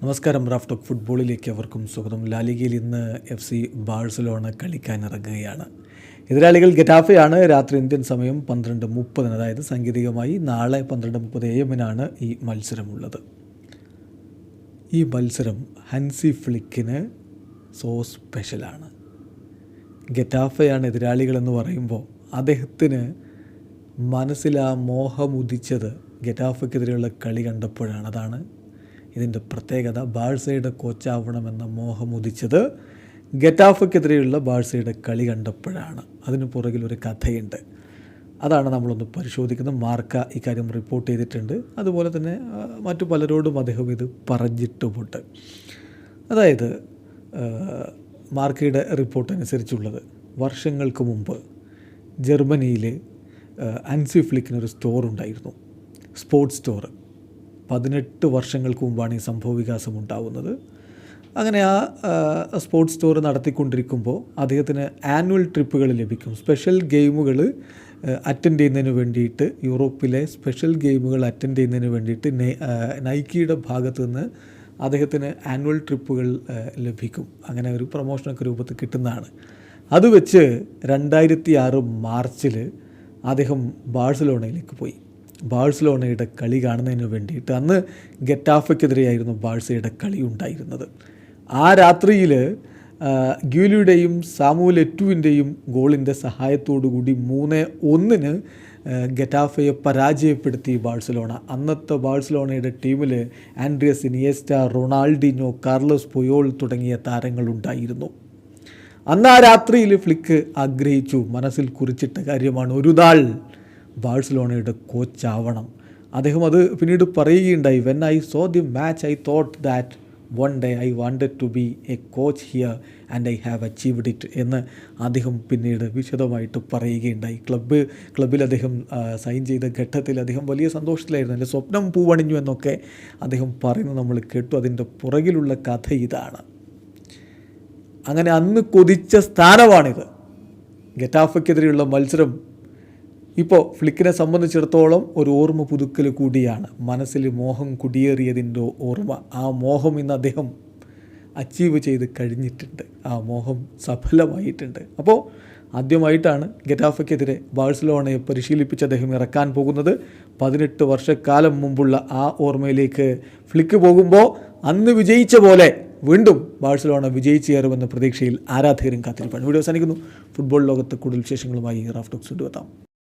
നമസ്കാരം. Raf talk ഫുട്ബോളിലേക്ക് അവർക്കും സ്വാഗതം. ലാലിഗയിൽ ഇന്ന് FC ബാഴ്സലോണ കളിക്കാനിറങ്ങുകയാണ്. എതിരാളികൾ ഗെറ്റാഫെയാണ്. രാത്രി ഇന്ത്യൻ സമയം 12:30, അതായത് സാങ്കേതികമായി നാളെ 12:30 AM ഈ മത്സരമുള്ളത്. ഈ മത്സരം ഹൻസി ഫ്ലിക്കിന് സോ സ്പെഷ്യലാണ്. ഗെറ്റാഫെയാണ് എതിരാളികളെന്ന് പറയുമ്പോൾ അദ്ദേഹത്തിന് മനസ്സിൽ ആ മോഹമുദിച്ചത് ഗെറ്റാഫയ്ക്കെതിരെയുള്ള കളി കണ്ടപ്പോഴാണ്. അതാണ് ഇതിൻ്റെ പ്രത്യേകത. ബാഴ്സയുടെ കോച്ചാവണമെന്ന മോഹമുദിച്ചത് ഗെറ്റാഫയ്ക്കെതിരെയുള്ള ബാഴ്സയുടെ കളി കണ്ടപ്പോഴാണ്. അതിന് പുറകിലൊരു കഥയുണ്ട്. അതാണ് നമ്മളൊന്ന് പരിശോധിക്കുന്നത്. മാർക്ക ഇക്കാര്യം റിപ്പോർട്ട് ചെയ്തിട്ടുണ്ട്. അതുപോലെ തന്നെ മറ്റു പലരോടും അദ്ദേഹം ഇത് പറഞ്ഞിട്ടുമുണ്ട്. അതായത് മാർക്കയുടെ റിപ്പോർട്ട് അനുസരിച്ചുള്ളത്, വർഷങ്ങൾക്ക് മുമ്പ് ജർമ്മനിയിൽ ഹൻസി ഫ്ലിക്കിനൊരു സ്റ്റോർ ഉണ്ടായിരുന്നു, സ്പോർട്സ് സ്റ്റോർ. 18 വർഷങ്ങൾക്ക് മുമ്പാണ് ഈ സംഭവവികാസം ഉണ്ടാവുന്നത്. അങ്ങനെ ആ സ്പോർട്സ് സ്റ്റോർ നടത്തിക്കൊണ്ടിരിക്കുമ്പോൾ അദ്ദേഹത്തിന് ആനുവൽ ട്രിപ്പുകൾ ലഭിക്കും. സ്പെഷ്യൽ ഗെയിമുകൾ അറ്റൻഡ് ചെയ്യുന്നതിന് വേണ്ടിയിട്ട്, യൂറോപ്പിലെ സ്പെഷ്യൽ ഗെയിമുകൾ അറ്റൻഡ് ചെയ്യുന്നതിന് വേണ്ടിയിട്ട് നൈക്കിയുടെ ഭാഗത്തു നിന്ന് അദ്ദേഹത്തിന് ആനുവൽ ട്രിപ്പുകൾ ലഭിക്കും. അങ്ങനെ ഒരു പ്രൊമോഷനൊക്കെ രൂപത്തിൽ കിട്ടുന്നതാണ്. അത് വെച്ച് 2006 മാർച്ചിൽ അദ്ദേഹം ബാഴ്സലോണയിലേക്ക് പോയി. ബാഴ്സലോണയുടെ കളി കാണുന്നതിന് വേണ്ടിയിട്ട്. അന്ന് ഗെറ്റാഫയ്ക്കെതിരെയായിരുന്നു ബാഴ്സയുടെ കളി ഉണ്ടായിരുന്നത്. ആ രാത്രിയിൽ ഗ്യൂലിയുടെയും സാമുവൽ എറ്റുവിൻ്റെയും ഗോളിൻ്റെ സഹായത്തോടുകൂടി 3-1 ഗെറ്റാഫയെ പരാജയപ്പെടുത്തി ബാഴ്സലോണ. അന്നത്തെ ബാഴ്സലോണയുടെ ടീമിൽ Andreas Iniesta, Ronaldinho, Carlos Puyol തുടങ്ങിയ താരങ്ങളുണ്ടായിരുന്നു. അന്ന് ആ രാത്രിയിൽ ഫ്ലിക്ക് ആഗ്രഹിച്ചു, മനസ്സിൽ കുറിച്ചിട്ട കാര്യമാണ്, ഒരു നാൾ ബാഴ്സലോണയുടെ കോച്ചാവണം. അദ്ദേഹം അത് പിന്നീട് പറയുകയുണ്ടായി. When I saw the match I thought that one day I wanted to be a coach here and I have achieved it എന്ന് അദ്ദേഹം പിന്നീട് വിശദമായിട്ട് പറയുകയുണ്ടായി. ക്ലബ്ബിൽ അദ്ദേഹം സൈൻ ചെയ്ത ഘട്ടത്തിൽ അദ്ദേഹം വലിയ സന്തോഷത്തിലായിരുന്നു. എൻ്റെ സ്വപ്നം പൂവണിഞ്ഞു എന്നൊക്കെ അദ്ദേഹം പറയുന്നത് നമ്മൾ കേട്ടു. അതിൻ്റെ പുറകിലുള്ള കഥ ഇതാണ്. അങ്ങനെ അന്ന് കൊതിച്ച സ്ഥാനമാണിത്. ഗെറ്റാഫയ്ക്കെതിരെയുള്ള മത്സരം ഇപ്പോൾ ഫ്ലിക്കിനെ സംബന്ധിച്ചിടത്തോളം ഒരു ഓർമ്മ പുതുക്കൽ കൂടിയാണ്. മനസ്സിൽ മോഹം കുടിയേറിയതിൻ്റെ ഓർമ്മ. ആ മോഹം ഇന്ന് അദ്ദേഹം അച്ചീവ് ചെയ്ത് കഴിഞ്ഞിട്ടുണ്ട്. ആ മോഹം സഫലമായിട്ടുണ്ട്. അപ്പോൾ ആദ്യമായിട്ടാണ് ഗെറ്റാഫയ്ക്കെതിരെ ബാഴ്സലോണയെ പരിശീലിപ്പിച്ച് അദ്ദേഹം ഇറക്കാൻ പോകുന്നത്. 18 വർഷക്കാലം മുമ്പുള്ള ആ ഓർമ്മയിലേക്ക് ഫ്ലിക്ക് പോകുമ്പോൾ അന്ന് വിജയിച്ച പോലെ വീണ്ടും ബാഴ്സലോണ വിജയിച്ചു കയറുമെന്ന പ്രതീക്ഷയിൽ ആരാധകരും കാത്തിരിപ്പാണ്. വീഡിയോ അവസാനിക്കുന്നു. ഫുട്ബോൾ ലോകത്ത് കൂടുതൽ വിശേഷങ്ങളുമായി റാഫ് ടോക്സ് കൊണ്ടുവെത്താം.